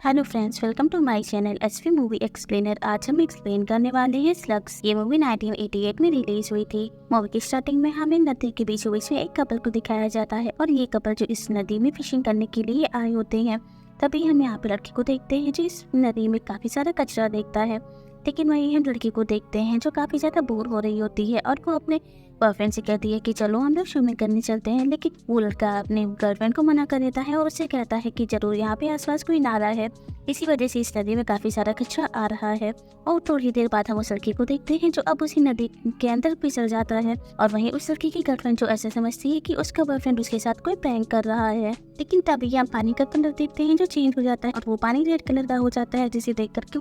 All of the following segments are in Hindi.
Hello friends, welcome to my channel SV movie explainer. आज हम एक्सप्लेन करने वाले हैं स्लग्स। ये मूवी 1988 में रिलीज हुई थी। मूवी की स्टार्टिंग में हमें नदी के बीचों बीच में एक कपल को दिखाया जाता है और ये कपल जो इस नदी में फिशिंग करने के लिए आए होते हैं। तभी हम यहाँ पे लड़की को देखते हैं जो इस नदी में काफी सारा कचरा देखता है। लेकिन वहीं हम लड़की को देखते हैं जो काफी ज्यादा बोर हो रही होती है और वो अपने बॉयफ्रेंड से कहती है कि चलो हम लोग स्विमिंग करने चलते हैं। लेकिन वो लड़का अपने गर्लफ्रेंड को मना कर देता है और उससे कहता है कि जरूर यहाँ पे आसपास कोई नाला है, इसी वजह से इस नदी में काफी सारा कचरा आ रहा है। और थोड़ी देर बाद हम उस लड़की को देखते हैं जो अब उसी नदी के अंदर फिसल जाता है। और वहीं उस लड़की की गर्लफ्रेंड जो ऐसा समझती है कि उसका बॉयफ्रेंड उसके साथ कोई प्रैंक कर रहा है। लेकिन तभी हम पानी का कलर देखते हैं जो चेंज हो जाता है और वो पानी रेड कलर का हो जाता है, जिसे देख करके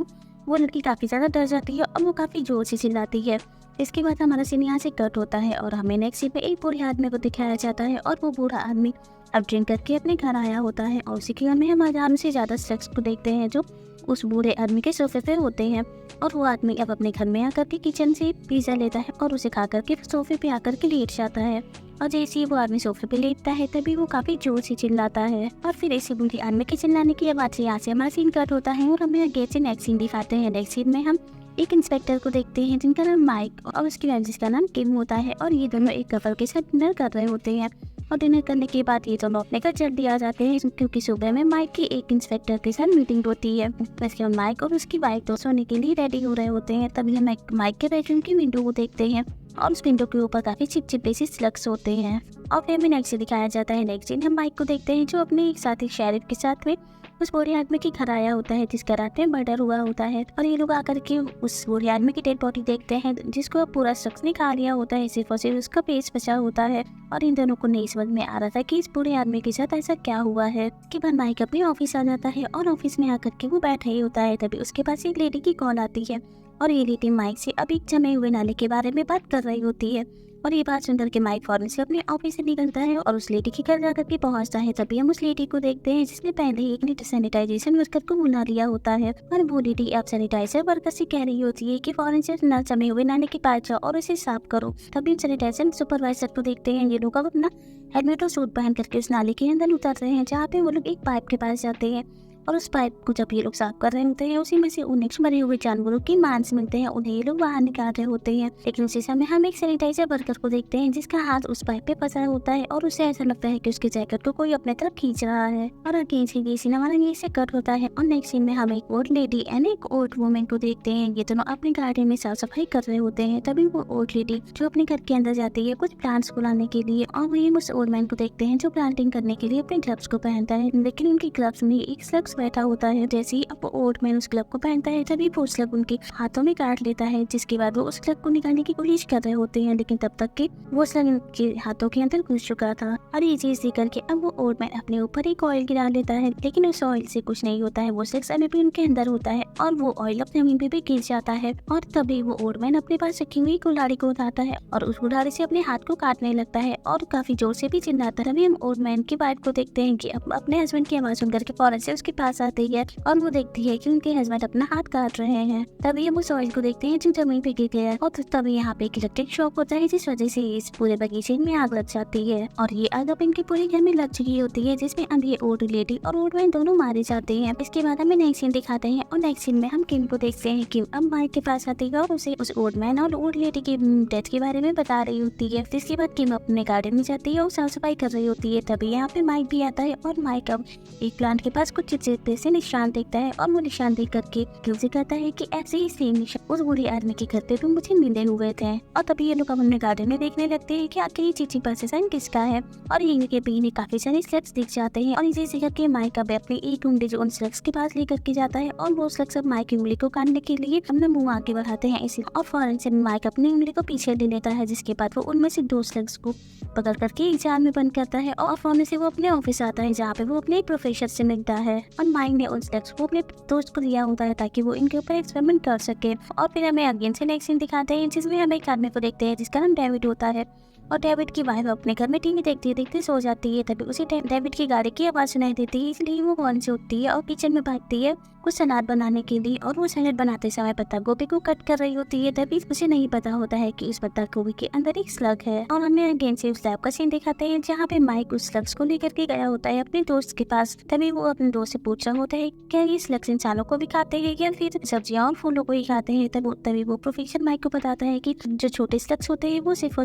वो लड़की काफी ज्यादा डर जाती है और वो काफी जोर से चिल्लाती है। इसके बाद हमारा सीन यहाँ से कट होता है और हमें नेक्स्ट सीन पे एक बूढ़े आदमी को दिखाया जाता है और वो बूढ़ा आदमी अब ड्रिंक करके अपने घर आया होता है। और उसी के घर में हम आराम से ज्यादा शख्स को देखते हैं जो उस बूढ़े आदमी के सोफे पे होते हैं। और वो आदमी अब अपने घर में आकर के किचन से पिज्जा लेता है और उसे खा करके सोफे पे आकर के लेट जाता है। और जैसे ही वो आदमी सोफे पे लेटता है तभी वो काफी जोर से चिल्लाता है और फिर ऐसे बूढ़े आदमी के चिल्लाने की आवाज से यहाँ से हमारा सीन कट होता है और हमें आगे से नेक्स्ट सीन दिखाते हैं। नेक्स्ट सीन में हम एक इंस्पेक्टर को देखते हैं जिनका नाम माइक और उसकी वाइफ जिसका नाम किम होता है। और ये दोनों एक कपल के साथ डिनर कर रहे होते हैं और डिनर करने के बाद ये दोनों अपने घर जल्दी आ जाते हैं क्योंकि सुबह में माइक की एक इंस्पेक्टर के साथ मीटिंग होती है। वैसे हम माइक और उसकी वाइफ तो सोने के लिए रेडी हो रहे होते हैं। तभी हम माइक के बेडरूम की विंडो को देखते हैं और उस विंडो के ऊपर काफी चिपचिपे से स्लग्स होते हैं। और फिर हमें नेक्स्ट दिखाया जाता है। नेक्स्ट दिन हम माइक को देखते हैं जो अपने एक साथी शेरिफ के साथ में उस बूढ़े आदमी के घर आया होता है जिसका रात में मर्डर हुआ होता है। और ये लोग आकर के उस बूढ़े आदमी की डेड बॉडी देखते हैं जिसको पूरा शख्स ने खा लिया होता है, सिर्फ और सिर्फ उसका पेट बचा होता है। और इन दोनों को नहीं समझ में आ रहा था कि इस बूढ़े आदमी के साथ ऐसा क्या हुआ है। कि बाद माइक अपने ऑफिस आ जाता है और ऑफिस में आकर के वो बैठा ही होता है। तभी उसके पास एक लेडी की कॉल आती है और ये लेडी माइक से अभी जमे हुए नाले के बारे में बात कर रही होती है। और ये बात सुनकर के माइक फौरन से अपने ऑफिस से निकलता है और उस लेडी के घर जाकर के पहुंचता है। तभी हम उस लेडी को देखते हैं जिसने पहले ही एक लीटर सैनिटाइजेशन वर्कर को बुला लिया होता है। और वो लेडी अब सैनिटाइजर वर्कर से कह रही होती है कि फौरन से न जमे हुए नाले के पास जाओ और उसे साफ करो। तभी हम सैनिटाइजर सुपरवाइजर को देखते हैं ये लोग अब अपना हेलमेट और सूट पहन करके उस नाले के अंदर उतर रहे हैं जहाँ पे वो लोग एक पाइप के पास जाते हैं। और उस पाइप को जब ये लोग साफ कर रहे होते हैं उसी में से उन्हें मरे हुए जानवरों के मांस मिलते हैं, उन्हें ये लोग बाहर निकाल रहे होते हैं। लेकिन उसी समय हम एक सैनिटाइजर वर्कर को देखते हैं जिसका हाथ उस पाइप पे फंसा होता है और उसे ऐसा लगता है कि उसके जैकेट को कोई अपने तरफ खींच रहा है। और अगेन से ये सीन हमारा ये से कट होता है और नेक्स्ट सीन में हम एक ओल्ड लेडी एंड एक ओल्ड वुमेन को देखते हैं। ये दोनों अपने गार्डन में साफ सफाई कर रहे होते हैं। तभी वो ओल्ड लेडी जो अपने घर के अंदर जाती है कुछ प्लांट्स को लाने के लिए और वही उस ओल्ड मैन को देखते हैं जो प्लांटिंग करने के लिए अपने ग्लव्स को पहनता है। लेकिन उनके ग्लव्स में एक शख्स बैठा होता है। जैसे ही अब ओल्ड मैन उस ग्लव को पहनता है तभी वो स्लग उनके हाथों में काट लेता है, जिसके बाद वो उस ग्लव को निकालने की कोशिश कर रहे होते हैं। लेकिन तब तक के वो स्लग उनके हाथों के अंदर घुस चुका था। और ये चीज देख करके अब वो ओल्ड मैन अपने ऊपर एक ऑयल गिरा लेता है। लेकिन उस ऑयल से कुछ नहीं होता है, वो स्लग अभी भी उनके अंदर होता है और वो ऑयल अपने जमीन पे भी गिर जाता है। और तभी वो ओल्ड मैन अपने पास रखी हुई कुल्हाड़ी को उठाता है और उस कुल्हाड़ी से अपने हाथ को काटने लगता है और काफी जोर से भी चिल्लाता है। तभी हम ओल्ड मैन की वाइफ को देखते हैं कि अपने हस्बैंड की आवाज सुनकर के फौरन से उसके पास आती है और वो देखती है कि उनके हस्बैंड अपना हाथ काट रहे हैं। तभी हम उस ऑयल को देखते हैं जो जमीन पे गिर गया है। और तभी यहाँ पे एक इलेक्ट्रिक शॉक होता है जिस वजह से इस पूरे बगीचे में आग लग जाती है। और ये आग अब इनके पूरे घर में लग चुकी होती है जिसमें अब ये ओल्ड लेडी और ओल्ड मैन दोनों मारे जाते हैं। इसके बाद हमें नेक्स्ट सीन दिखाते हैं और नेक्स्ट सीन में हम किम को देखते हैं। किम अब माइक के पास आती है और उसे उस ओल्ड मैन और ओल्ड लेडी की डेथ के बारे में बता रही होती है। जिसके बाद किम अपने गार्डन में जाती है और साफ सफाई कर रही होती है। तभी यहाँ पे माइक भी आता है और माइक अब एक प्लांट के पास कुछ चिपचिपे से निशान देखता है और वो निशान देख करके किम से कहता है कि ऐसे ही सेम निशान उस बूढ़े आदमी के घर पे भी मुझे मिले हुए थे। और तभी ये लोग अपने गार्डन में देखने लगते हैं कि आखिर ये चिपचिपा से साइन किसका है। और यहीं के पीने काफी सारे स्लग्स दिख जाते हैं और इसी से करके माइक अब अपनी एक उंगली जो उन स्लग्स के पास लेकर के जाता है और वो स्लग्स अब माइक की उंगली को काटने के लिए अपना मुंह आगे बढ़ाते हैं इसी और फौरन से माइक अपनी उंगली को पीछे ले लेता है। जिसके बाद वो उनमें से दो स्लग्स को पकड़ करके एक जार में बंद करता है और फौरन से वो अपने ऑफिस आता है जहाँ पे वो अपने प्रोफेसर से मिलता है। और माइक ने उन स्लग्स को अपने दोस्त को दिया होता है ताकि वो इनके ऊपर एक्सपेरिमेंट कर सके। और फिर हमें अगेन से नेक्स्ट सीन दिखाते हैं जिसमें हम एक आदमी को देखते हैं जिसका नाम डेविड होता है और डेविड की वाइफ अपने घर में टीवी देखते देखते सो जाती है। तभी उसी टाइम डेविड की गाड़ी की आवाज सुनाई देती है, इसलिए वो वहाँ से उठती है और किचन में भागती है कुछ सलाद बनाने के लिए। और वो सलाद बनाते समय पत्ता गोभी को कट कर रही होती है। तभी उसे नहीं पता होता है कि उस पत्ता गोभी के अंदर एक स्लग है। और हमें अगेन से उस लैब का सीन दिखाते हैं जहाँ पे माइक उस स्लग्स को लेकर के गया होता है अपने दोस्त के पास। तभी वो अपने दोस्त से पूछ रहा होता है क्या ये स्लग्स इंसानों को भी खाते हैं या फिर सब्जियां और फूलों को ही खाते हैं। तभी वो प्रोफेसर माइक को बताता है कि जो छोटे स्लग्स होते हैं वो सिर्फ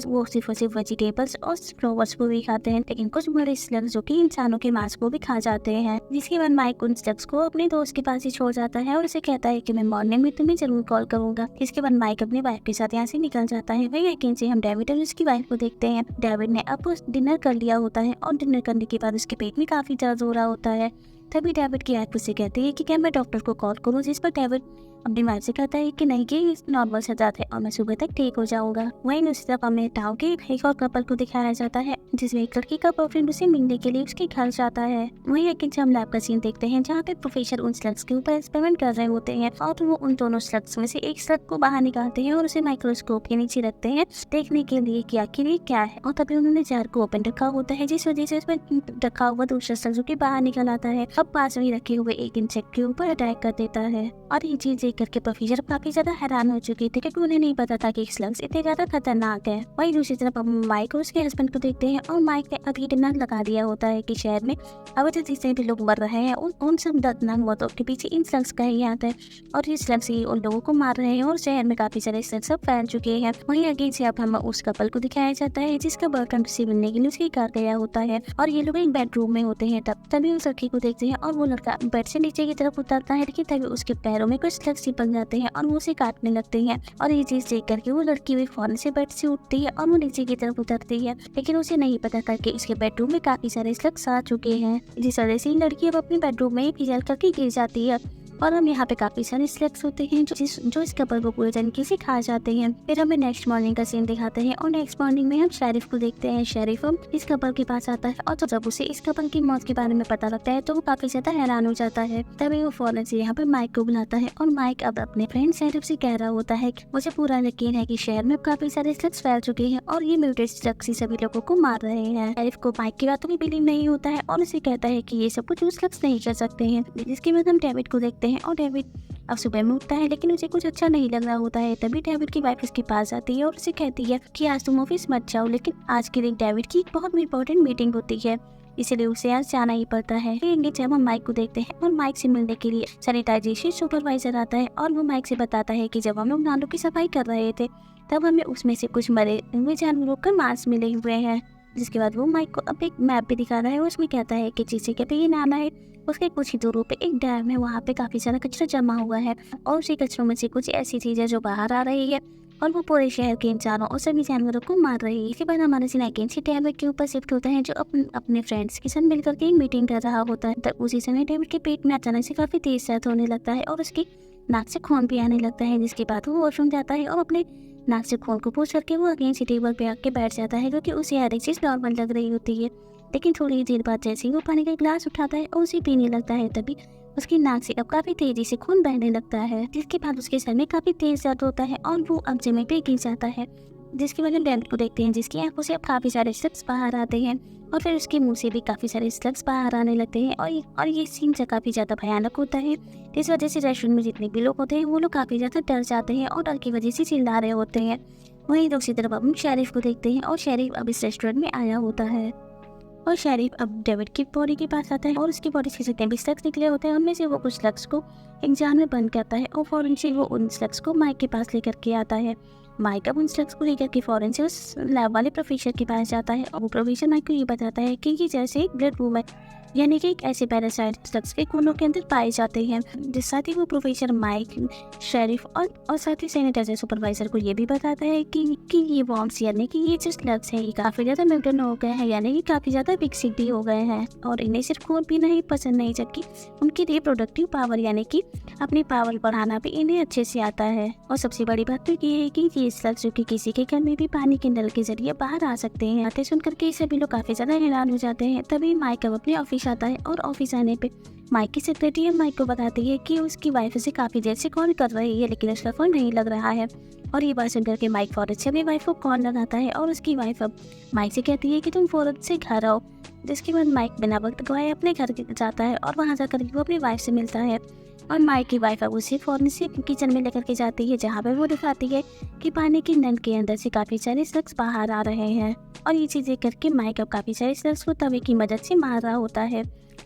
वेजिटेबल्स और फ्लावर्स को भी खाते हैं, लेकिन कुछ बड़े स्लग्स जो कि इंसानों के मांस को भी खा जाते हैं। जिसके बाद माइक उन स्लग्स को अपने दोस्त के पास ही छोड़ जाता है और उसे कहता है कि मैं मॉर्निंग में तुम्हें जरूर कॉल करूंगा। इसके बाद माइक अपनी वाइफ के साथ यहाँ से निकल जाता है। वही यकीन से हम डेविड और उसकी वाइफ को देखते हैं। डेविड ने अब डिनर कर लिया होता है और डिनर करने के बाद उसके पेट में काफी दर्द हो रहा होता है। तभी डेविड की वाइफ उससे कहती है कि क्या मैं डॉक्टर को कॉल करूं, जिस पर डेविड अपनी वाइफ से कहता है कि नहीं कि नॉर्मल सा दर्द है और मैं सुबह तक ठीक हो जाऊंगा। वहीं दूसरी तरफ हमें टाव के एक और कपल को दिखाया जाता है जिसमें एक लड़की का बॉयफ्रेंड उसे मिलने के लिए उसके घर जाता है। वहीं यकीन से हम लैब का सीन देखते हैं जहाँ पे प्रोफेसर उन स्लग्स के ऊपर एक्सपेरिमेंट कर रहे होते हैं और वो उन दोनों स्लग्स में से एक स्लग को बाहर निकालते हैं और उसे माइक्रोस्कोप के नीचे रखते हैं देखने के लिए कि आखिर ये क्या है। और तभी उन्होंने जार को ओपन रखा होता है जिस वजह से उसमें रखा हुआ दूसरा स्लग जो कि बाहर निकल आता है अब पास में रखे हुए एक इंसेक्ट के ऊपर अटैक कर देता है। और ये चीज देख करके प्रोफेसर काफी ज्यादा हैरान हो चुकी थी क्योंकि उन्हें नहीं पता था कि स्लग्स इतने ज्यादा खतरनाक है। वहीं दूसरी तरफ हम माइक और उसके हस्बैंड को देखते हैं और माइक ने अभी डिनर लगा दिया होता है कि शहर में अब जितने भी लोग मर रहे हैं उन सब दर्दनाक मौतों के पीछे इन स्लग्स का ही हाथ है और ये स्लग्स ही उन लोगों को मार रहे हैं और शहर में काफी सारे स्लग्स सब फैल चुके हैं। वहीं आगे से अब हम उस कपल को दिखाया जाता है जिसका बॉयफ्रेंड से मिलने के लिए उसके घर गया होता है और ये लोग एक बेडरूम में होते हैं। तभी उस लड़की को देखते हैं और वो लड़का बेड से नीचे की तरफ उतरता है, लेकिन तभी उसके पैरों में कुछ स्लग्स चिपक जाते हैं और वो उसे काटने लगते हैं। और ये चीज देख करके वो लड़की भी फौरन से बेड से उठती है और वो नीचे की तरफ उतरती है, लेकिन उसे नहीं पता था कि उसके बेडरूम में काफी सारे स्लग्स आ चुके हैं। जिस वजह से लड़की अब अपने बेडरूम में फिसल करके गिर जाती है और हम यहाँ पे काफी सारे स्लग्स होते हैं जो इस कपल को पूरे तरीके से खा जाते हैं। फिर हमें नेक्स्ट मॉर्निंग का सीन दिखाते हैं और नेक्स्ट मॉर्निंग में हम शेरिफ को देखते हैं। शेरिफ इस कपल के पास आता है और तो जब उसे इस कपल की मौत के बारे में पता लगता है तो वो काफी ज्यादा हैरान हो जाता है। तभी वो फौरन से यहाँ पे माइक को बुलाता है और माइक अब अपने फ्रेंड शेरिफ से कह रहा होता है कि मुझे पूरा यकीन है कि शहर में काफी सारे स्लग्स फैल चुके हैं और ये म्यूटेड स्लग्स ही सभी लोगों को मार रहे हैं। शेरिफ को माइक की बातों में बिलीव नहीं होता है और उसे कहता है कि ये सब कुछ स्लग्स नहीं कर सकते हैं। जिसके बाद हम डेविड को देखते हैं और डेविड अब सुबह में उठता है लेकिन उसे कुछ अच्छा नहीं लग रहा होता है। तभी डेविड की वाइफ उसके पास आती है और उसे कहती है कि आज तुम ऑफिस मत जाओ, लेकिन आज के दिन डेविड की एक बहुत इंपॉर्टेंट मीटिंग होती है इसलिए उसे आज जाना ही पड़ता है। जब हम माइक को देखते हैं और माइक से मिलने के लिए सैनिटाइजेशन सुपरवाइजर आता है और वो माइक से बताता है कि जब हम लोग नालों की सफाई कर रहे थे तब हमें उसमें से कुछ मरे हुए जानवरों का मांस मिले हुए हैं। जिसके बाद वो माइक को अब एक मैप भी दिखा रहा है, उसमें कहता है कि जिसे कहते ये नाला है उसके कुछ ही दूरों पे एक डैम है, वहाँ पे काफी सारा कचरा जमा हुआ है और उसी कचरों में से कुछ ऐसी चीजें जो बाहर आ रही है और वो पूरे शहर के इंसानों और सभी जानवरों को मार रही है। इसके बाद हमारा सीन अगेंस्ट डेविड के ऊपर शिफ्ट होता है जो अपने फ्रेंड्स के साथ मिलकर के एक मीटिंग कर रहा होता है। तब उसी समय डेविड के पेट में अचानक से काफी तेज दर्द होने लगता है और उसकी नाक से खून भी आने लगता है। जिसके बाद वो वॉशरूम जाता है और अपने नाक से खून को पोंछ करके वो अगेंस्ट टेबल पे आके बैठ जाता है क्योंकि उसे हर एक चीज नॉर्मल लग रही होती है। लेकिन थोड़ी देर बाद जैसे ही वो पानी का गिलास उठाता है और उसे पीने लगता है तभी उसकी नाक से अब काफी तेजी से खून बहने लगता है। जिसके बाद उसके सर में काफी तेज दर्द होता है और वो अब जमीन पे गिर जाता है। जिसकी वजह डेविड को देखते हैं जिसकी आंखों से अब काफी सारे स्लग्स बाहर आते हैं और फिर उसके मुंह से भी काफी सारे स्लग्स बाहर आने लगते हैं और ये सीन से काफी ज्यादा भयानक होता है। इस वजह से रेस्टोरेंट में जितने भी लोग होते हैं वो लोग काफी ज्यादा डर जाते हैं और डर की वजह से चिल्ला रहे होते हैं। वहीं दूसरी तरफ हम शेरिफ को देखते हैं और शेरिफ अब इस रेस्टोरेंट में आया होता है और शेरिफ अब डेविड की बॉडी के पास आता है और उसकी बॉडी से जितने भी स्लग्स निकले होते हैं उनमें से वो कुछ स्लग्स को एक जार में बंद करता है और फौरन से वो उन स्लग्स को माइक के पास लेकर के आता है। माइक अब उन स्लग्स को लेकर के फौरन से उस लैब वाले प्रोफेसर के पास जाता है और वो प्रोफेसर माइक को ये बताता है कि ये जैसे एक ब्लड वूम है, यानी कि एक ऐसे पैरासाइट स्लग्स के खूनों के अंदर पाए जाते हैं। जिस साथ ही वो प्रोफेसर माइक शेरिफ और साथ ही सैनिटाइजर सुपरवाइजर को ये भी बताता है कि ये वॉर्म्स यानी कि ये जो स्लग्स हैं ये काफी ज्यादा म्यूटेंट हो गए हैं, यानी कि काफी ज्यादा विकसित भी हो गए हैं और इन्हें सिर्फ खून पीना ही पसंद नहीं जबकि उनकी रिप्रोडक्टिव पावर यानी कि अपनी पावर बढ़ाना भी इन्हें अच्छे से आता है। और सबसे बड़ी बात तो ये है कि ये स्लग्स जो कि किसी के घर में भी पानी के नल के जरिए बाहर आ सकते हैं। आते सुन करके सभी लोग काफी ज्यादा हैरान हो जाते हैं। तभी माइक अब अपने ऑफिस ऑफिस आता है और ऑफिस आने पे माइक की सेक्रेटरी माइक को बताती है कि उसकी वाइफ उसे काफ़ी देर से कॉल कर रही है लेकिन उसका फ़ोन नहीं लग रहा है। और ये बात सुनकर के माइक फ़ौरन से अपनी वाइफ को कॉल लगाता है और उसकी वाइफ अब माइक से कहती है कि तुम फ़ौरन से घर आओ। जिसके बाद माइक बिना वक्त गवाए अपने घर जाता है और वहाँ जाकर वो अपनी वाइफ से मिलता है। और माइक की वाइफ अब उसे फ़ौरन से किचन में लेकर के जाती है जहाँ पर वो दिखाती है कि पानी की नल के अंदर से काफ़ी सारे स्लग्स बाहर आ रहे हैं। और ये चीज़ें करके माइक अब काफ़ी सारे स्लग्स को तवे की मदद से मार रहा होता है।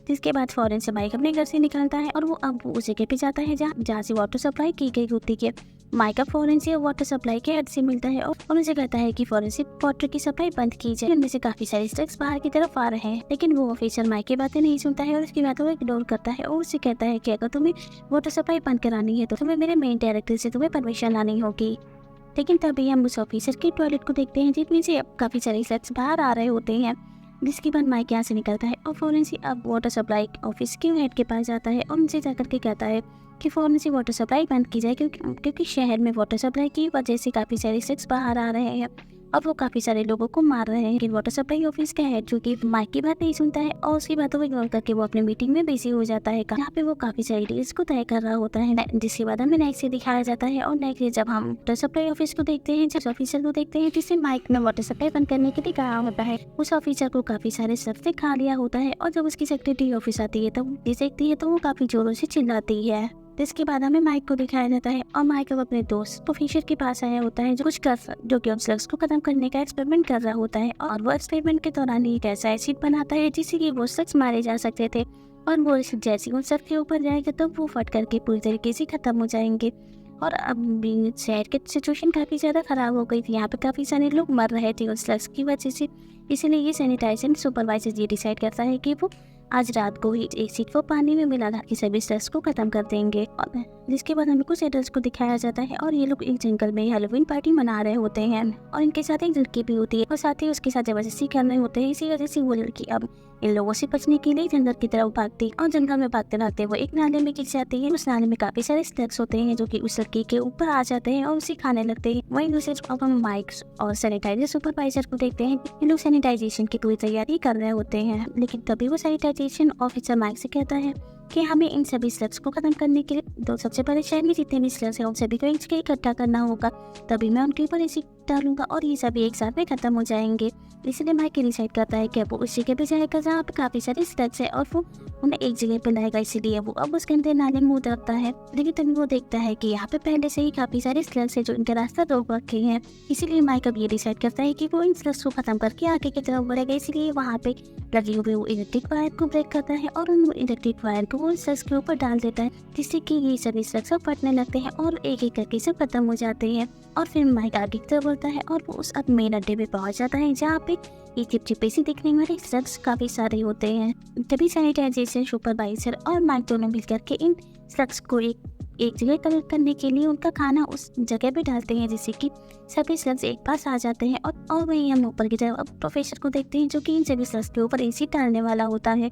जिसके बाद फ़ौरन से माइक अपने घर से निकलता है और वो अब उस जगह पे जाता है जहाँ से वाटर सप्लाई की गई होती है। माइक अब फ़ौरन से वाटर सप्लाई के हेड से मिलता है और उसे कहता है कि फ़ौरन से वाटर की सप्लाई बंद की जाए। उनमें से काफ़ी सारे स्लग्स बाहर की तरफ आ रहे हैं लेकिन वो ऑफिसर माइक की बातें नहीं सुनता है और उसकी बातों को इग्नोर करता है और उसे कहता है कि अगर तुम्हें वाटर सप्लाई बंद करानी है तो तुम्हें मेरे मेन डायरेक्टर से परमिशन लानी होगी। लेकिन तभी हम उस ऑफिसर के टॉयलेट को देखते हैं जिसमें से अब काफ़ी सारे स्लग्स बाहर आ रहे होते हैं। जिसके बाद माइक यहाँ से निकलता है और फ़ौरन से अब वाटर सप्लाई ऑफिस के हेड के पास जाता है और उनसे जाकर के कहता है कि फ़ौरन से वाटर सप्लाई बंद की जाए क्योंकि शहर में वाटर सप्लाई की वजह से काफ़ी सारे स्लग्स बाहर आ रहे हैं और वो काफ़ी सारे लोगों को मार रहे हैं। लेकिन वाटर सप्लाई ऑफिस का हेड जो कि माइक की बात नहीं सुनता है और उसकी बातों को इग्नोर करके वो अपने मीटिंग में बिजी हो जाता है जहाँ पे वो काफ़ी सारी डील्स को तय कर रहा होता है। जिसके बाद हमें नेक्स्ट से दिखाया जाता है और नेक्स्ट जब हम वाटर सप्लाई ऑफिस को देखते हैं जिस ऑफिसर को देखते हैं जिससे माइक में वाटर सप्लाई बंद करने के लिए कहा होता है उस ऑफिसर को काफ़ी सारे शब्द खा लिया होता है। और जब उसकी सेक्रेटरी ऑफिस आती है तब देखती है तो वो काफ़ी जोरों से चिल्लाती है। जिसके बाद हमें माइक को दिखाया जाता है और माइक अब अपने दोस्त प्रोफेसर के पास आया होता है जो कि स्लग्स को खत्म करने का एक्सपेरिमेंट कर रहा होता है और वो एक्सपेरिमेंट के दौरान एक ऐसा एसिड बनाता है जिससे कि वो स्लग्स मारे जा सकते थे और वो जैसे उन सब के ऊपर जाएगा तो वो फट करके पूरी तरीके से खत्म हो जाएंगे। और अब शहर की सिचुएशन काफ़ी ज़्यादा ख़राब हो गई थी, यहाँ पे काफ़ी सारे लोग मर रहे थे उस स्लग्स की वजह से। इसीलिए ये सैनिटाइजर सुपरवाइजर ये डिसाइड करता है कि वो आज रात को ही एसिड को पानी में मिला के सभी स्लग्स को खत्म कर देंगे। और जिसके बाद हमें कुछ एडल्ट्स को दिखाया जाता है और ये लोग एक जंगल में हैलोवीन पार्टी मना रहे होते हैं और इनके साथ एक लड़की भी होती है और साथ ही उसके साथ जबरदस्ती कर रहे होते हैं। इसी वजह से वो लड़की अब इन लोगों से बचने के लिए जंगल की तरफ भागती और जंगल में भागते भागते वो एक नाले में गिर जाती है। उस नाले में काफी सारे स्लग्स होते हैं जो कि उस लड़की के ऊपर आ जाते हैं और उसे खाने लगते हैं। वहीं दूसरे अब हम माइक और सैनिटाइजर सुपरवाइजर को देखते हैं। ये लोग सैनिटाइजेशन की पूरी तैयारी कर रहे होते हैं लेकिन तभी वो सैनिटाइजेशन ऑफिसर माइक से कहता है कि हमें इन सभी स्लग्स को खत्म करने के लिए तो सबसे पहले शहर में जितने भी स्लग्स हैं उन सभी को एक जगह इकट्ठा करना होगा, तभी मैं उनके ऊपर एसिड डालूंगा और ये सभी एक साथ में खत्म हो जाएंगे। इसलिए माइक डिसाइड करता है कि वो उस जगह पे जाएगा जहाँ पे काफी सारे स्लग्स है और वो उन्हें एक जगह पे लाएगा। इसीलिए वो अब उस गंदे नाले में उतरता है लेकिन तभी वो देखता है कि यहाँ पे पहले से ही काफी सारे स्लग्स है जो इनका रास्ता रोक रखे हैं। इसीलिए माइक अब ये डिसाइड करता है कि वो इन स्लग्स को खत्म करके आगे की तरफ बढ़ेगा। इसलिए वहाँ पे लगी हुई वो इलेक्ट्रिक वायर को ब्रेक करता है और उन इलेक्ट्रिक वायर को वो स्लग्स के ऊपर डाल देता है जिससे कि ये सभी स्लग्स फटने लगते हैं और एक एक करके सब खत्म हो जाते हैं। और फिर माइक आगे की तरफ बढ़ता है और वो उस अब मेन अड्डे पे पहुंच जाता है जहाँ पे ये चिपचिपे से दिखने वाले स्लग्स काफी सारे होते हैं। तभी सैनिटाइजेशन सुपरवाइजर और माइक दोनों मिलकर के इन स्लग्स को एक जगह कलेक्ट करने के लिए उनका खाना उस जगह पे डालते हैं जिससे कि सभी स्लग्स एक पास आ जाते हैं। और वहीं हम ऊपर की तरफ अब प्रोफेसर को देखते हैं जो कि इन सभी स्लग्स के ऊपर एसिड डालने वाला होता है।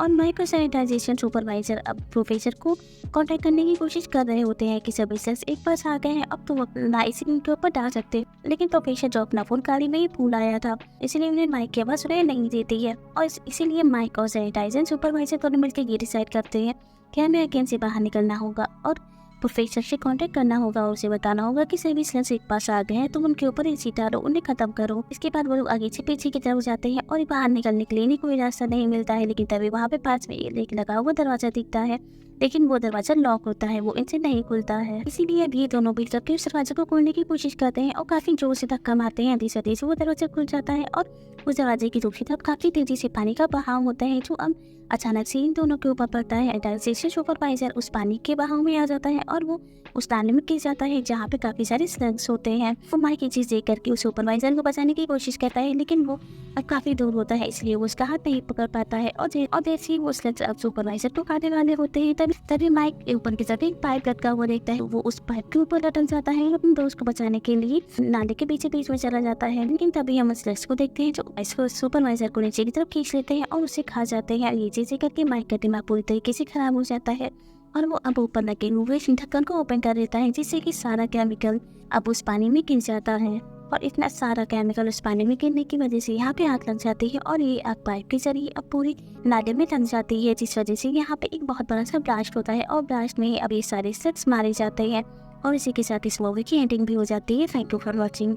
और माइक और सैनिटाइजेशन सुपरवाइजर अब प्रोफेसर को कांटेक्ट करने की कोशिश कर रहे होते हैं कि सभी स्लग्स एक पास आ गए हैं, अब तो वो अपना एसिड उनके ऊपर डाल सकते हैं। लेकिन प्रोफेसर जो अपना फोन गाड़ी में ही भूल आया था इसलिए उन्हें माइक की आवाज़ सुनाई नहीं देती है और इसीलिए माइक और सैनिटाइजेशन सुपरवाइजर दोनों मिलकर ये डिसाइड करते हैं कि हमें अगेन से बाहर निकलना होगा और प्रोफेसर से कांटेक्ट करना होगा और उसे बताना होगा कि सभी स्लग्स एक पास आ गए हैं तो उनके ऊपर एसिड डालो, उन्हें खत्म करो। इसके बाद वो लोग आगे से पीछे की तरफ जाते हैं और बाहर निकलने के लिए इन्हें कोई रास्ता नहीं मिलता है। लेकिन तभी वहाँ पे पास में एक लगा हुआ दरवाजा दिखता है लेकिन वो दरवाजा लॉक होता है, वो इनसे नहीं खुलता है। इसीलिए अब ये दोनों मिलकर के उस दरवाजे को खोलने की कोशिश करते हैं और काफी जोर से धक्का मारते हैं। धीरे धीरे वो दरवाजा खुल जाता है और उस दरवाजे की दूसरी तरफ काफी तेजी से पानी का बहाव होता है जो अब अचानक से इन दोनों के ऊपर पड़ता है। सैनिटाइजेशन सुपरवाइजर उस पानी के बहाव में आ जाता है और वो उस नाले में गिर जाता है जहाँ पे काफी सारे स्लग्स होते हैं। वो माइक की चीज देख करके उस सुपरवाइजर को बचाने की कोशिश करता है लेकिन वो अब काफी दूर होता है इसलिए वो उसका हाथ नहीं पकड़ पाता है और जैसे ही वो स्लग्स अब सुपरवाइजर को खाने वाले होते हैं तभी माइक ऊपर की तरफ एक पाइप लटका हुआ देखता है। वो उस पाइप के ऊपर लटक जाता है अपने दोस्त को बचाने के लिए नाले के बीच बीच में चला जाता है। लेकिन तभी हम स्लग्स को देखते हैं जो इसको सुपरवाइजर को नीचे की तरफ खींच लेते हैं और उसे खा जाते हैं। ये चीजें करके माइक का दिमाग पूरी तरीके से खराब हो जाता है और वो अब ऊपर लगे हुए ढक्कन को ओपन कर देता है जिससे कि सारा केमिकल अब उस पानी में गिर जाता है। और इतना सारा केमिकल उस पानी में गिरने की वजह से यहाँ पे आग लग जाती है और ये आग पाइप के जरिए अब पूरी नाले में लग जाती है, जिस वजह से यहाँ पे एक बहुत बड़ा सा ब्लास्ट होता है और ब्लास्ट में अब ये सारे सेट्स मारे जाते हैं। और इसी के साथ इस मूवी की एंडिंग भी हो जाती है। Thank you for watching.